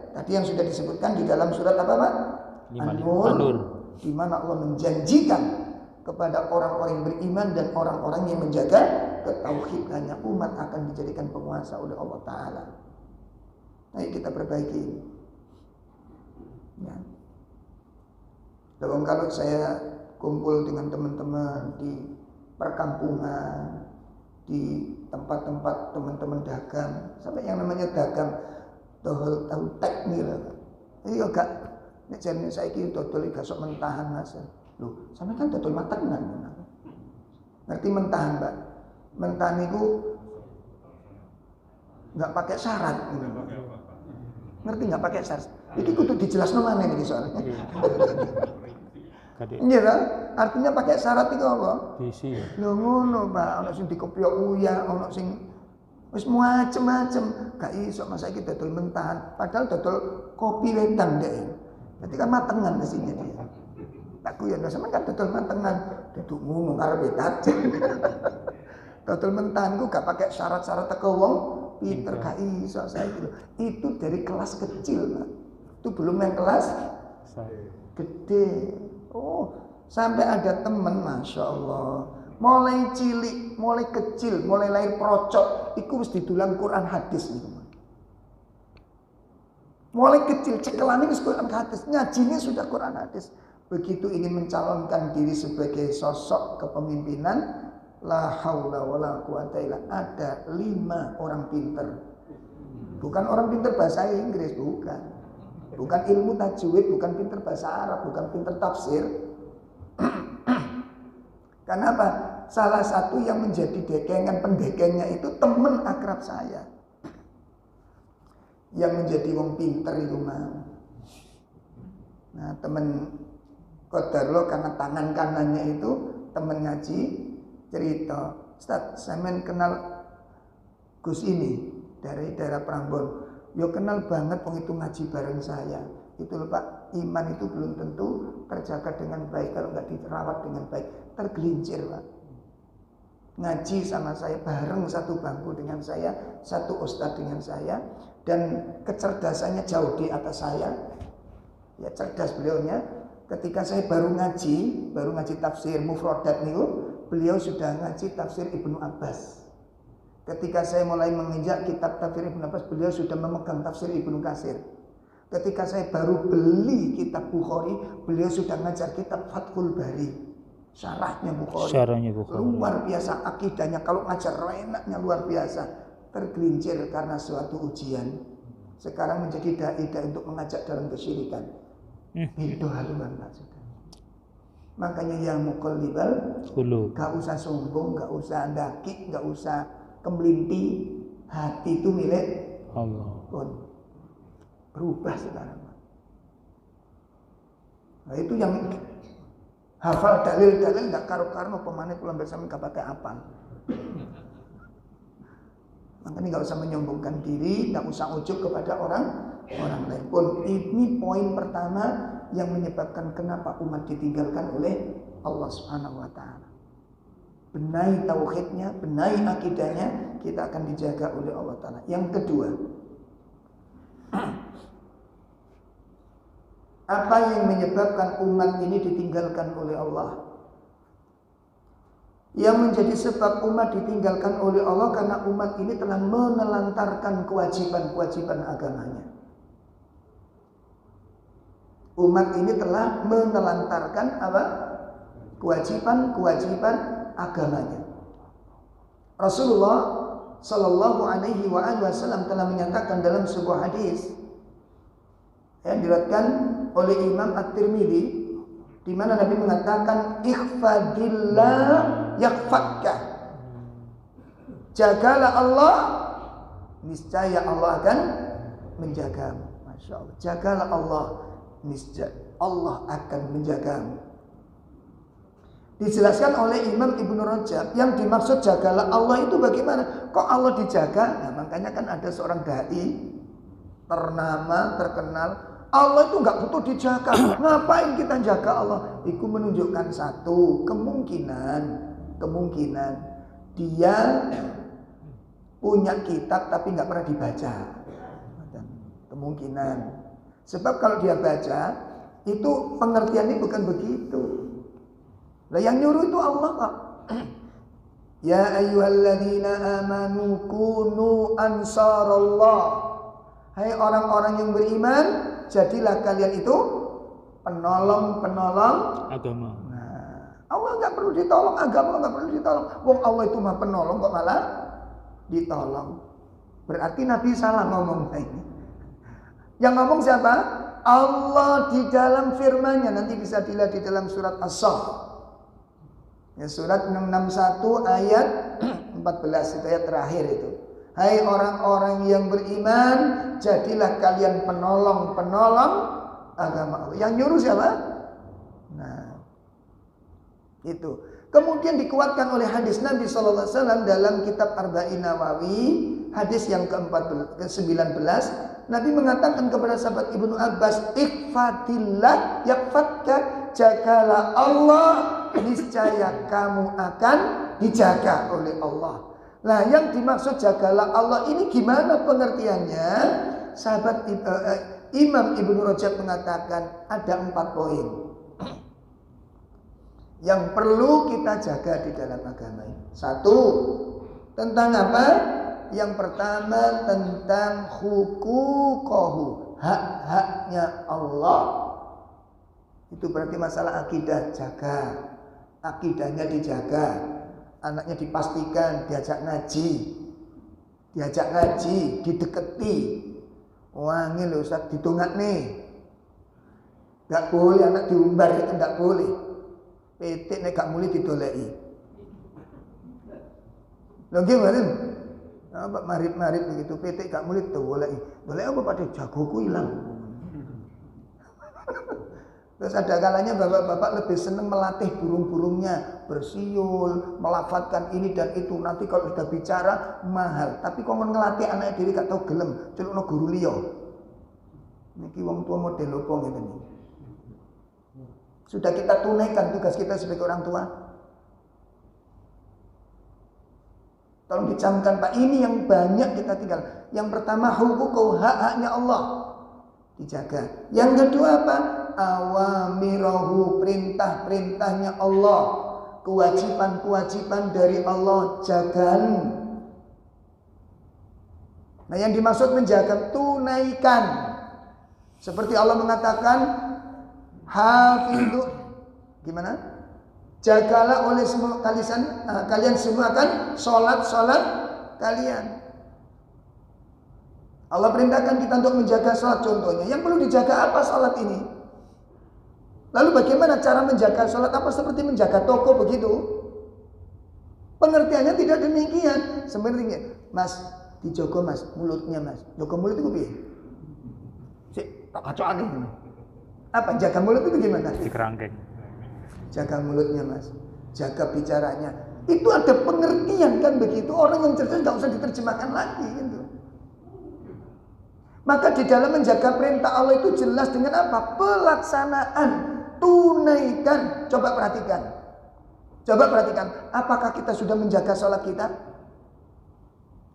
Tadi yang sudah disebutkan di dalam surat apa Pak? An-Nur. Di mana Allah menjanjikan kepada orang-orang yang beriman dan orang-orang yang menjaga ketauhidannya, umat akan dijadikan penguasa oleh Allah Ta'ala. Ayo kita perbaiki ini. Ya. Dan kalau saya kumpul dengan teman-teman di perkampungan, di tempat-tempat teman-teman dagang, sampai yang namanya dagang tahu tekmil. Iya gak, nek jane saiki dodol gak sok mentahan Mas. Lho, sampe kan dodol matengan. Ngerti mentahan, Mbak? Mentahan itu enggak pakai syarat. Ngerti enggak pakai syarat? Iki kudu dijelasno maneh iki soalnya. Iya kan? Artinya pakai syarat itu apa? Diisi. Lho ngono, Pak. Ono sing dikepyok uyah, ono sing wis macem-macem. Gak iso masa iki dodol mentahan, padahal dodol kopi wedang dek. Berarti kan matengan mestinya dia. Tak guyon sampean kan dodol matengan, duduk ngono karepe tadi. Dodol mentahan ku gak pakai syarat-syarat teko wong pinter gak iso saiki. Itu dari kelas kecil, Pak. Itu belum yang kelas gede. Oh, sampai ada temen, Masya Allah, mulai cilik, mulai kecil, mulai lahir procok, itu harus didulang Quran hadis nih. Mulai kecil, cekelan ini Quran hadis, ngajinya sudah Quran hadis. Begitu ingin mencalonkan diri sebagai sosok kepemimpinan, la haula wala quwata illa billah, ada 5 orang pinter. Bukan orang pinter bahasa Inggris, bukan. Bukan ilmu tajwid, bukan pinter bahasa Arab, bukan pinter tafsir. Kenapa? Salah satu yang menjadi dekengan pendekengnya itu teman akrab saya. Yang menjadi wong pinter itu mah. Nah, teman Qadarullah karena tangan kanannya itu teman ngaji cerita, Ustaz, saya kenal Gus ini dari daerah Prambon. Yo kenal banget wong itu ngaji bareng saya. Itu lho Pak, iman itu belum tentu terjaga dengan baik kalau nggak dirawat dengan baik. Tergelincir Pak. Ngaji sama saya bareng satu bangku dengan saya, satu ustadz dengan saya, dan kecerdasannya jauh di atas saya. Ya cerdas beliaunya. Ketika saya baru ngaji tafsir Mufradat niku, beliau sudah ngaji tafsir Ibnu Abbas. Ketika saya mulai menginjak kitab tafsir Ibnu Abbas, beliau sudah memegang tafsir Ibnu Katsir. Ketika saya baru beli kitab Bukhari, beliau sudah ngajar kitab Fathul Bari, syarahnya Bukhari. Luar biasa akidahnya, kalau ngajar enaknya luar biasa. Tergelincir karena suatu ujian. Sekarang menjadi dai untuk mengajak dalam kesyirikan. Itu haluan Pak Sudah. Makanya yang muqallibal qulub, gak usah sombong, gak usah ndaki, gak usah kemelinti. Hati itu milik Allah. Berubah sekarang. Nah itu yang hafal dalil-dalil gak karo-karo pemane kula bersama kapate apal. Makanya nggak usah menyombongkan diri, nggak usah ujub kepada orang lain pun. Ini poin pertama yang menyebabkan kenapa umat ditinggalkan oleh Allah Subhanahu Wa Taala. Benahi tauhidnya, benahi akidahnya, kita akan dijaga oleh Allah Taala. Yang kedua, apa yang menyebabkan umat ini ditinggalkan oleh Allah? Yang menjadi sebab umat ditinggalkan oleh Allah karena umat ini telah menelantarkan kewajiban-kewajiban agamanya. Umat ini telah menelantarkan apa? Kewajiban-kewajiban agamanya. Rasulullah Shallallahu Alaihi Wasallam telah menyatakan dalam sebuah hadis yang diriwayatkan oleh Imam At-Tirmidzi, di mana Nabi mengatakan ikhfadillah yakfadka. Jagalah Allah, niscaya Allah akan menjagamu. Masya Allah. Jagalah Allah, niscaya Allah akan menjagamu. Dijelaskan oleh Imam Ibnu Rajab, yang dimaksud jagalah Allah itu bagaimana? Kok Allah dijaga? Nah, makanya kan ada seorang dai ternama, terkenal. Allah itu nggak butuh dijaga. Ngapain kita jaga Allah? Itu menunjukkan satu kemungkinan dia punya kitab tapi nggak pernah dibaca. Kemungkinan. Sebab kalau dia baca itu pengertiannya bukan begitu. Lah yang nyuruh itu Allah Pak. Ya ayyuhalladzina amanu kunu ansarallah. Hai orang-orang yang beriman, jadilah kalian itu penolong-penolong agama. Nah, Allah nggak perlu ditolong, agama nggak perlu ditolong. Wong Allah itu mah penolong kok malah ditolong. Berarti Nabi salah ngomong ini. Yang ngomong siapa? Allah di dalam firman-Nya. Nanti bisa dilihat di dalam surat As-Saff. Ya, surat 661 ayat 14 itu ayat terakhir itu. Hai orang-orang yang beriman, jadilah kalian penolong-penolong agama Allah. Yang nyuruh siapa? Nah, itu. Kemudian dikuatkan oleh hadis Nabi SAW dalam kitab Arba'in Nawawi, hadis yang ke-19. Nabi mengatakan kepada sahabat Ibnu Abbas, "Ikhfatillah yakfatka." Jagalah Allah, niscaya kamu akan dijaga oleh Allah. Nah, yang dimaksud jagalah Allah ini gimana pengertiannya? Sahabat Imam Ibnu Rajab mengatakan ada 4 poin yang perlu kita jaga di dalam agama ini. 1, tentang apa? Yang pertama tentang huquqahu, hak-haknya Allah. Itu berarti masalah akidah, jaga. Akidahnya dijaga. Anaknya dipastikan diajak ngaji, dideketi. Wah ini loh Ustaz, ditungak nih. Gak boleh anak diumbar, itu gak boleh. Petik nek gak mulai didoleki. Lho nggih mboten? Apa marip-marip begitu petik gak mulai didoleki. Doleki apa pada jagoku ilang. Terus ada kalanya bapak-bapak lebih senang melatih burung-burungnya, bersiul, melafatkan ini dan itu. Nanti kalau sudah bicara mahal. Tapi kalau ngelatih anak diri gak tahu gelem, celukno guru liya. Niki wong tua model opo ngeten iki. Sudah kita tunaikan tugas kita sebagai orang tua. Tolong dicamkan Pak, ini yang banyak kita tinggal. Yang pertama huquq, hak-haknya Allah dijaga. Yang kedua apa? awamirahu, perintah-perintahnya Allah, kewajiban-kewajiban dari Allah jagan. Nah, yang dimaksud menjaga, tunaikan. Seperti Allah mengatakan, hafidhu, gimana? Jagalah oleh semua kalian semua akan sholat kalian. Allah perintahkan kita untuk menjaga sholat. Contohnya, yang perlu dijaga apa sholat ini? Lalu bagaimana cara menjaga sholat? Apa seperti menjaga toko begitu? Pengertiannya tidak demikian. Sebenarnya, Mas, dijogo Mas, mulutnya Mas. Jogo mulut itu piye? Sik, tak kacoan ini. Apa jaga mulut itu gimana? Di kerangkeng. Jaga mulutnya Mas, jaga bicaranya. Itu ada pengertian kan begitu. Orang yang cerdas nggak usah diterjemahkan lagi gitu. Maka di dalam menjaga perintah Allah itu jelas dengan apa? Pelaksanaan, tunaikan. Coba perhatikan. Apakah kita sudah menjaga sholat kita?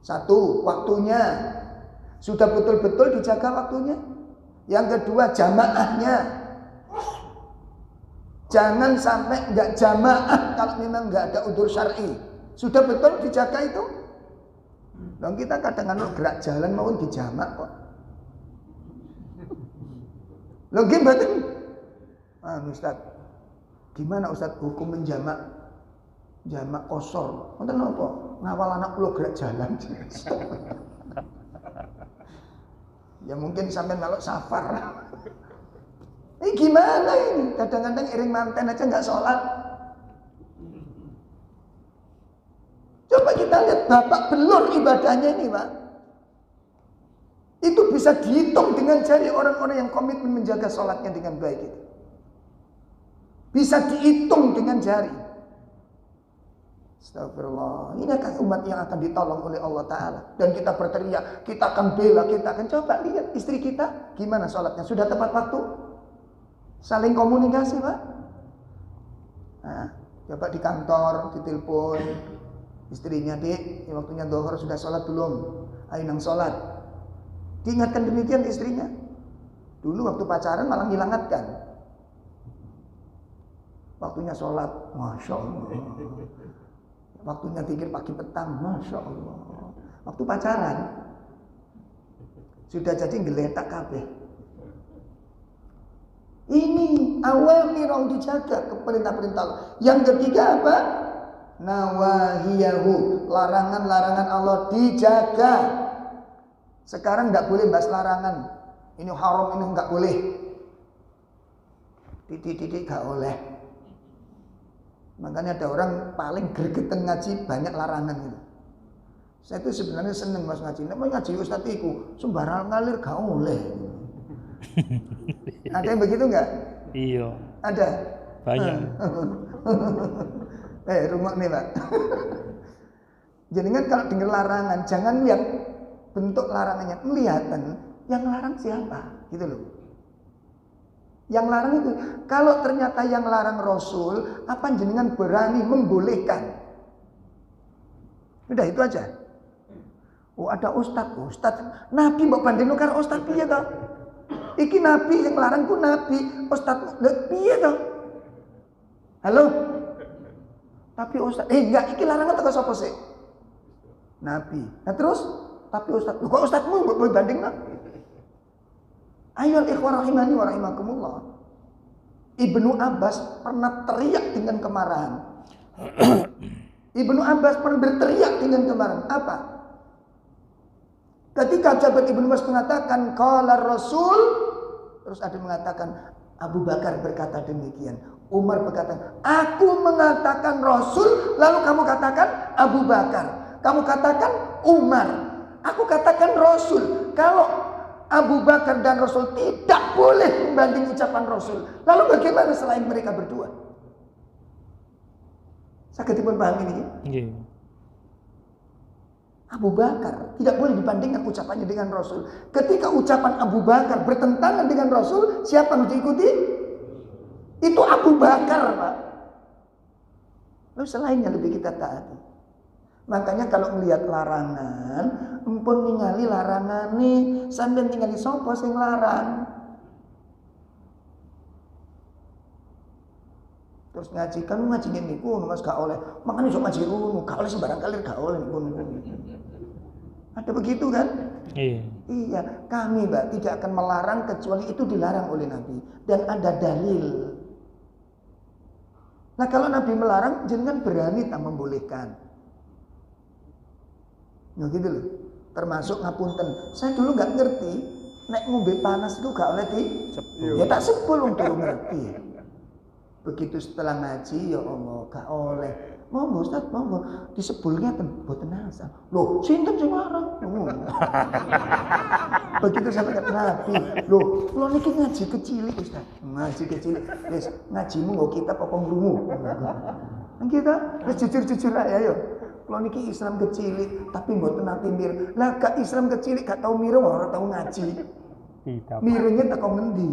Satu, waktunya. Sudah betul-betul dijaga waktunya. Yang kedua, jamaahnya. Jangan sampai nggak jamaah kalau memang nggak ada udzur syar'i. Sudah betul dijaga itu? Loh, kita kadang-kadang gerak jalan mau dijamak kok. Loh gimana? Ustaz, gimana Ustaz hukum menjamak kosor? Nonton apa? Ngawal anak pulau gerak jalan. Ya mungkin sampai kalau safar. Ini gimana ini? Kadang-kadang iring manten aja nggak sholat. Coba kita lihat bapak belur ibadahnya ini, Pak. Itu bisa dihitung dengan jari orang-orang yang komitmen menjaga sholatnya dengan baik itu. Bisa dihitung dengan jari. Astagfirullah. Ini akan umat yang akan ditolong oleh Allah Ta'ala. Dan kita berteriak, kita akan bela, kita akan coba lihat istri kita gimana sholatnya. Sudah tepat waktu? Saling komunikasi, Pak. Nah, coba di kantor, ditelepon istrinya, Dik, waktunya zuhur sudah sholat belum? Ayo nang sholat. Diingatkan demikian istrinya. Dulu waktu pacaran malah ngilangatkan. Waktunya sholat, Masya Allah. Waktunya zikir pagi petang, Masya Allah. Waktu pacaran sudah jadi ngeletak kabeh. Ini awamirah dijaga ke perintah-perintah Allah. Yang ketiga apa? Nawahiyahu, larangan-larangan Allah dijaga. Sekarang enggak boleh bahas larangan. Ini haram, ini enggak boleh. Titik-titik enggak boleh. Makanya ada orang paling gregetan ngaji banyak larangan itu. Saya itu sebenarnya seneng mas ngaji. Namanya ngaji Ustaz iku sembarang ngalir gak boleh. Ada yang begitu enggak? Iya. Ada? Banyak. Rumah nih Pak. Jadi kan kalau dengar larangan, jangan lihat bentuk larangannya, kelihatan yang larang siapa, gitu loh. Yang larang itu, kalau ternyata yang larang Rasul, apa jenengan berani membolehkan? Udah itu aja. Oh ada Ustadz, Nabi mbok bandingno karo Ustadz piye to? Iki Nabi yang larang ku Nabi, Ustadz piye to? Halo? Tapi Ustadz, enggak, iki larangan teko sapa sih? Nabi. Nah terus, tapi Ustadz, kok Ustadzmu mbok bandingno? Ayo ikhwan rahimani wa rahimakumullah. Ibnu Abbas pernah teriak dengan kemarahan. Ibnu Abbas pernah berteriak dengan kemarahan. Apa? Ketika sahabat Ibnu Abbas mengatakan qala Rasul, terus ada mengatakan Abu Bakar berkata demikian, Umar berkata, aku mengatakan Rasul, lalu kamu katakan Abu Bakar, kamu katakan Umar, aku katakan Rasul. Kalau Abu Bakar dan Rasul tidak boleh membanding ucapan Rasul, lalu bagaimana selain mereka berdua? Sakit pun paham ini? Yeah. Abu Bakar tidak boleh dibandingkan ucapannya dengan Rasul. Ketika ucapan Abu Bakar bertentangan dengan Rasul, siapa yang diikuti? Itu Abu Bakar, Pak. Lalu selainnya lebih kita taati. Makanya kalau melihat larangan, empun ningali larangan nih, sambil ningali sapa sing larang. Terus ngaji kan ngaji niku Mas gak oleh. Makanya sok ngaji ngono, gak oleh sembarang kali gak oleh niku. Ada begitu kan? Iya. Iya, kami Mbak tidak akan melarang kecuali itu dilarang oleh Nabi dan ada dalil. Nah kalau Nabi melarang, jangan berani tak membolehkan. Ya gitu loh. Termasuk ngapunten. Saya dulu nggak ngerti, nek ngombe panas itu gak oleh di Sepul. ya tak sepul wong durung ngerti. Begitu setelah ngaji, ya Allah, gak oleh. Monggo Ustaz, monggo disebulnya mboten asal. Loh, sinten sing larang? Begitu sampai kata Nabi, loh, lo niki ngaji kecilik Ustaz. Ngaji kecilik. Wis, ngajimu nggo kitab apa ngrumu? Nang kita wis jujur-jujur ae ayo. Lo niki Islam kecilik tapi mboten nate mir. Lah gak Islam kecilik gak tau miro ora tau ngaji. Mirnya teko ngendi?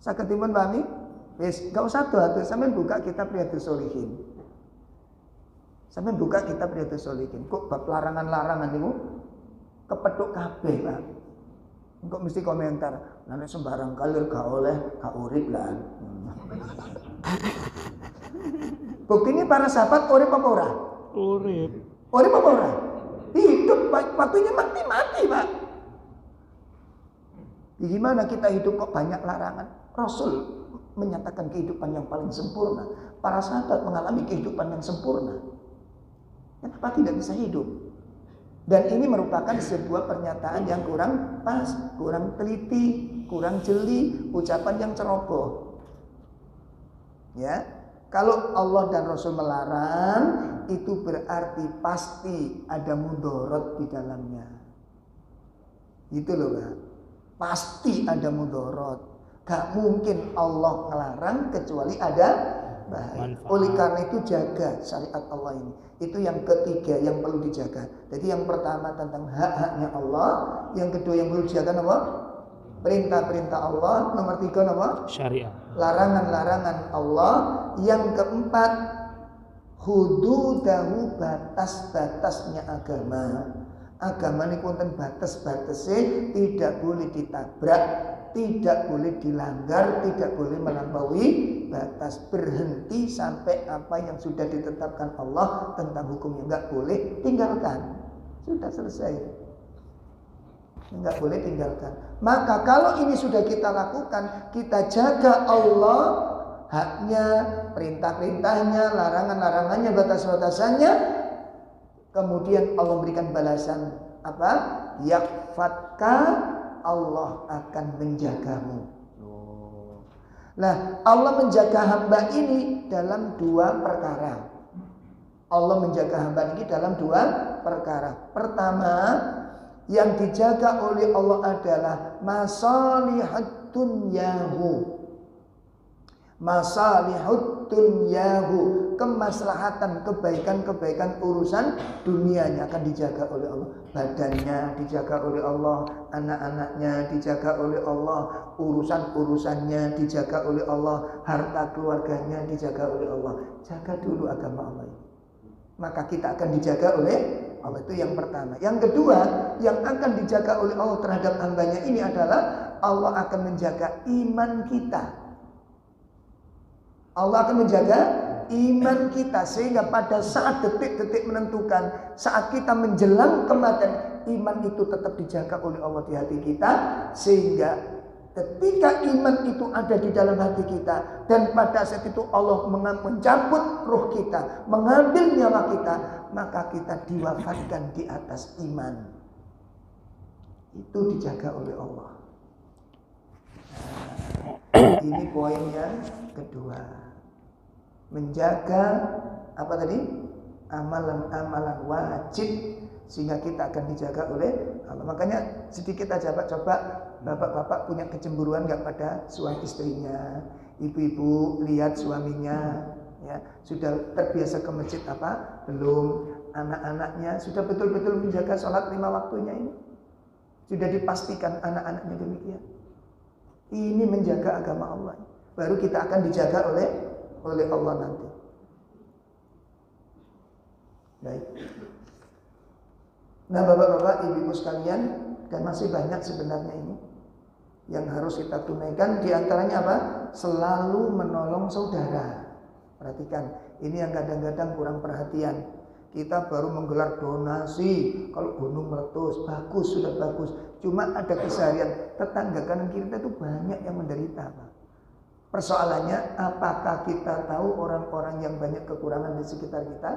Saged dipun pahami? Wis, gak usah doa, sampean buka kitab Riyadhus Shalihin. Sampean buka kitab Riyadhus Shalihin. Kok bab larangan-larangan niku kepethuk kabeh, Pak. Engko mesti komentar, nek sembarang kalir gak oleh, gak urip lah. Buktinya para sahabat urip apa ora? Urip. Urip apa ora? Hidup, waktunya mati-mati, Pak. Gimana kita hidup kok banyak larangan? Rasul menyatakan kehidupan yang paling sempurna. Para sahabat mengalami kehidupan yang sempurna. Kenapa tidak bisa hidup? Dan ini merupakan sebuah pernyataan yang kurang pas, kurang teliti, kurang jeli, ucapan yang ceroboh. Ya, kalau Allah dan Rasul melarang, itu berarti pasti ada mudorot di dalamnya. Gitu loh, Pak. Pasti ada mudorot. Gak mungkin Allah ngelarang kecuali ada baik. Oleh karena itu jaga syariat Allah ini. Itu yang ketiga yang perlu dijaga. Jadi yang pertama tentang hak-haknya Allah. Yang kedua yang perlu dijaga apa? Perintah-perintah Allah. Nomor tiga apa? Syariat. Larangan-larangan Allah. Yang keempat, hududahu, batas-batasnya agama. Agama ini konten batas-batasnya tidak boleh ditabrak, tidak boleh dilanggar, tidak boleh melampaui batas. Berhenti sampai apa yang sudah ditetapkan Allah tentang hukumnya nggak boleh tinggalkan. Sudah selesai. Nggak boleh tinggalkan. Maka kalau ini sudah kita lakukan, kita jaga Allah, haknya, perintah-perintahnya, larangan-larangannya, batas-batasannya. Kemudian Allah berikan balasan apa? Yakfatka, Allah akan menjagamu. Nah, Allah menjaga hamba ini dalam dua perkara. Allah menjaga hamba ini dalam dua perkara. Pertama, yang dijaga oleh Allah adalah masalihud dunyahu. Masalihud dunyahu, kemaslahatan, kebaikan-kebaikan urusan dunianya akan dijaga oleh Allah. Badannya dijaga oleh Allah, anak-anaknya dijaga oleh Allah, urusan-urusannya dijaga oleh Allah, harta keluarganya dijaga oleh Allah. Jaga dulu agama Allah ini, maka kita akan dijaga oleh Allah. Itu yang pertama. Yang kedua, yang akan dijaga oleh Allah terhadap hambanya ini adalah Allah akan menjaga iman kita. Allah akan menjaga iman kita sehingga pada saat detik-detik menentukan, saat kita menjelang kematian, iman itu tetap dijaga oleh Allah di hati kita, sehingga ketika iman itu ada di dalam hati kita dan pada saat itu Allah mencabut ruh kita, mengambil nyawa kita, maka kita diwafatkan di atas iman. Itu dijaga oleh Allah. Nah, ini poin yang kedua. Menjaga apa tadi? Amalan-amalan wajib sehingga kita akan dijaga oleh Allah. Makanya sedikit aja Pak, coba bapak-bapak punya kecemburuan nggak pada suami istrinya, ibu-ibu lihat suaminya ya sudah terbiasa ke masjid apa belum, anak-anaknya sudah betul-betul menjaga sholat 5 waktunya ini, sudah dipastikan anak-anaknya demikian. Ini menjaga agama Allah, baru kita akan dijaga oleh Allah nanti. Baik. Nah, bapak-bapak, ibu-ibu sekalian, dan masih banyak sebenarnya ini. yang harus kita tunaikan. Di antaranya apa? Selalu menolong saudara. Perhatikan, ini yang kadang-kadang kurang perhatian. Kita baru menggelar donasi, kalau gunung meletus, bagus, sudah bagus. Cuma ada keseharian, tetangga kanan kiri kita itu banyak yang menderita, Pak. Persoalannya, apakah kita tahu orang-orang yang banyak kekurangan di sekitar kita?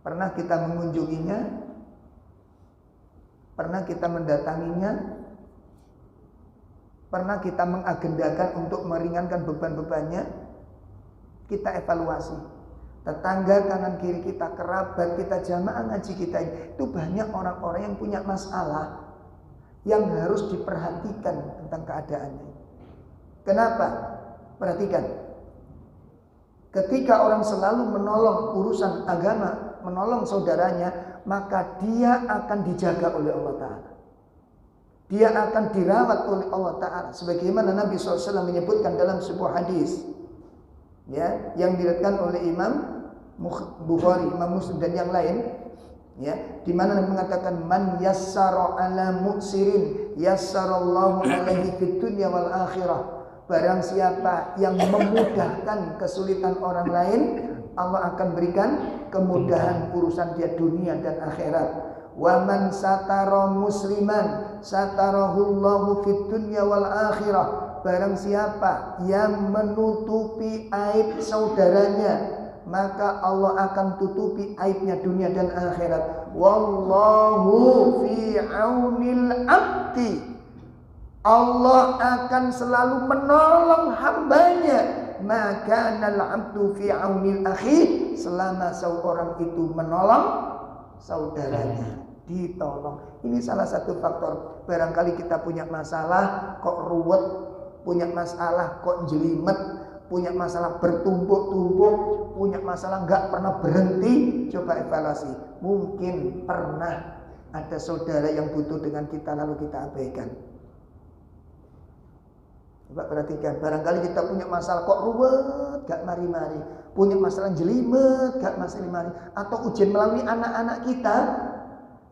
Pernah kita mengunjunginya? Pernah kita mendatanginya? Pernah kita mengagendakan untuk meringankan beban-bebannya? Kita evaluasi. Tetangga kanan kiri kita, kerabat kita, jamaah ngaji kita, itu banyak orang-orang yang punya masalah yang harus diperhatikan tentang keadaannya. Kenapa? Perhatikan. Ketika orang selalu menolong urusan agama, menolong saudaranya, maka dia akan dijaga oleh Allah Ta'ala. Dia akan dirawat oleh Allah Ta'ala. Sebagaimana Nabi SAW menyebutkan dalam sebuah hadis, ya, yang diriwayatkan oleh Imam Bukhari, Imam Muslim dan yang lain, ya, di mana Nabi mengatakan, man yassara ala muksirin yassarallahu alaihi fid dunya wal akhirah. Barang siapa yang memudahkan kesulitan orang lain, Allah akan berikan kemudahan urusan dia dunia dan akhirat. Wa man satara musliman satarahullahu fid dunya wal akhirah. Barang siapa yang menutupi aib saudaranya, maka Allah akan tutupi aibnya dunia dan akhirat. Wallahu fi aunil abdi. Allah akan selalu menolong hambanya. Maka nal abdu fi aunil akhi, selama seorang itu menolong saudaranya, ditolong. Ini salah satu faktor. Barangkali kita punya masalah kok ruwet, punya masalah kok jelimet, punya masalah bertumpuk-tumpuk, punya masalah nggak pernah berhenti. Coba evaluasi. Mungkin pernah ada saudara yang butuh dengan kita lalu kita abaikan. Coba perhatikan, barangkali kita punya masalah kok ruwet, gak mari-mari. Punya masalah jelimet, gak mari-mari. Atau ujian melalui anak-anak kita,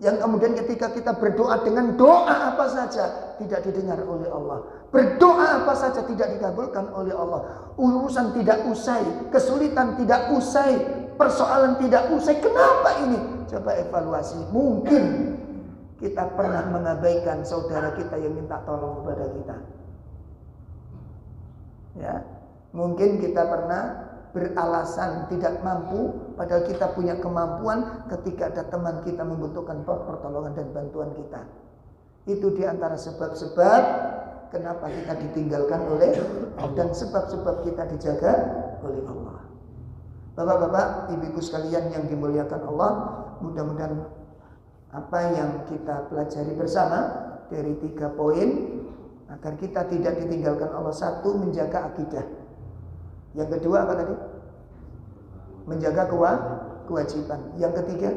yang kemudian ketika kita berdoa dengan doa apa saja tidak didengar oleh Allah. Berdoa apa saja tidak dikabulkan oleh Allah. Urusan tidak usai, kesulitan tidak usai, persoalan tidak usai. Kenapa ini? Coba evaluasi. Mungkin kita pernah mengabaikan saudara kita yang minta tolong kepada kita. Ya, mungkin kita pernah beralasan tidak mampu, padahal kita punya kemampuan ketika ada teman kita membutuhkan pertolongan dan bantuan kita. Itu diantara sebab-sebab kenapa kita ditinggalkan oleh Allah, dan sebab-sebab kita dijaga oleh Allah. Bapak-bapak, ibu-ibu sekalian yang dimuliakan Allah, mudah-mudahan apa yang kita pelajari bersama dari 3 poin agar kita tidak ditinggalkan Allah. 1, menjaga akidah. Yang kedua apa tadi? Menjaga kewajiban. Yang ketiga,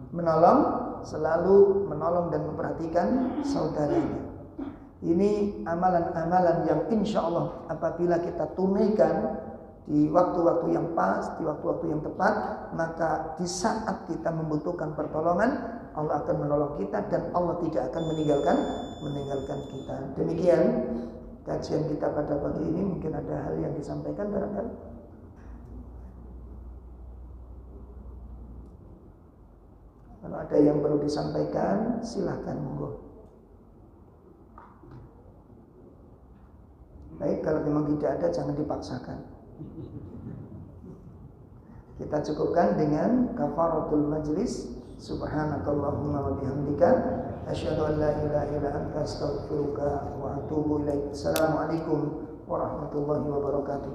menolong, selalu menolong dan memperhatikan saudaranya. Ini amalan-amalan yang insya Allah apabila kita tunaikan di waktu-waktu yang pas, di waktu-waktu yang tepat, maka di saat kita membutuhkan pertolongan, Allah akan menolong kita dan Allah tidak akan meninggalkan kita. Demikian kajian kita pada pagi ini. Mungkin ada hal yang disampaikan barangkali. Kalau ada yang perlu disampaikan, silahkan, monggo. Baik, kalau memang tidak ada, jangan dipaksakan. Kita cukupkan dengan kafaratul majlis. Subhanakallahumma wa bihamdika asyhadu an la ilaha illa anta astaghfiruka wa atubu ilaik. Assalamualaikum warahmatullahi wabarakatuh.